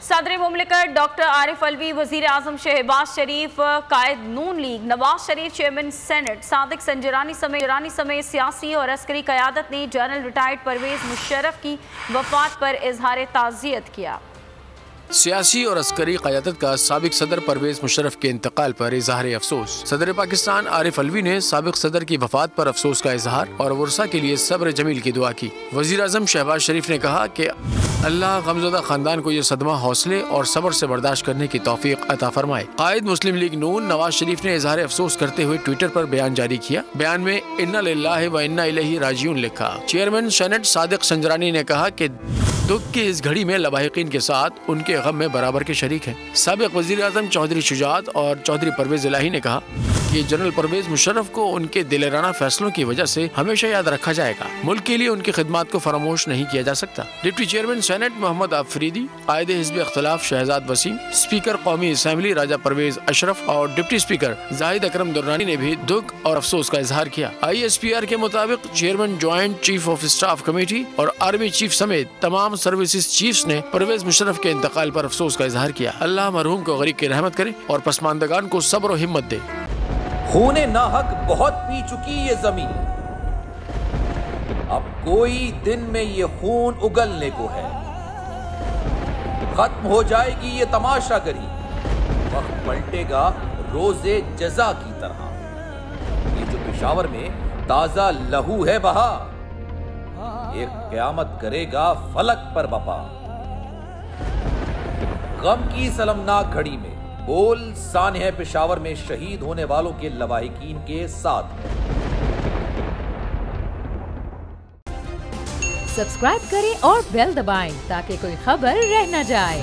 صدر مملکت ڈاکٹر عارف علوی، وزیر اعظم شہباز شریف، قائد نون league Nawaz Sharif, chairman senate Sadiq Sanjrani سمیت سیاسی اور عسکری قیادت نے جنرل ریٹائرڈ پرویز مشرف کی وفات پر اظہار تعزیت کیا۔ سیاسی اور عسکری قیادت کا سابق صدر پرویز مشرف کے انتقال پر اظہار افسوس۔ صدر پاکستان عارف علوی نے سابق صدر کی وفات پر افسوس کا اظہار اور ورثاء کے لیے صبر جمیل کی دعا کی۔ وزیر اعظم شہباز شریف نے کہا کہ اللہ غمزدہ خاندان کو یہ صدمہ حوصلے اور صبر سے برداشت کرنے کی توفیق عطا فرمائے۔ قائد مسلم لیگ نون نواز شریف نے اظہار افسوس کرتے ہوئے ٹویٹر پر بیان جاری کیا۔ بیان میں انا للہ و انا الیہ راجعون لکھا۔ چیئرمین سینٹ صادق سنجرانی نے کہا کہ دکھ کی اس گھڑی میں لواحقین کے ساتھ ان کے غم میں برابر کے شریک ہیں۔ سابق وزیر اعظم چودھری شجاعت اور چودھری پرویز الہی نے کہا کہ جنرل پرویز مشرف کو ان کے دلیرانہ فیصلوں کی وجہ سے ہمیشہ یاد رکھا جائے گا۔ ملک کے لیے ان کی خدمات کو فراموش نہیں کیا جا سکتا۔ ڈپٹی چیئرمین سینٹ محمد آفریدی، قائد حزب اختلاف شہزاد وسیم، اسپیکر قومی اسمبلی راجہ پرویز اشرف اور ڈپٹی اسپیکر زاہد اکرم درانی نے بھی دکھ اور افسوس کا اظہار کیا۔ ISPR کے مطابق chairman joint chief of staff committee اور آرمی چیف سمیت تمام سروسز چیفز نے پرویز مشرف کے انتقال پر افسوس کا اظہار کیا۔ اللہ مرحوم کو غریق کی رحمت کرے اور پسماندگان کو صبر و ہمت دے۔ خون ناحق بہت پی چکی یہ زمین، اب کوئی دن میں یہ خون اگلنے کو ہے۔ ختم ہو جائے گی یہ تماشا گری، وقت پلٹے گا روز جزا کی طرح۔ یہ جو پشاور میں تازہ لہو ہے بہا، ایک قیامت کرے گا فلک پر بپا۔ غم کی سلمناک گھڑی میں بول سانحہ پشاور میں شہید ہونے والوں کے لواحقین کے ساتھ۔ سبسکرائب کریں اور بیل دبائیں تاکہ کوئی خبر رہ نہ جائے۔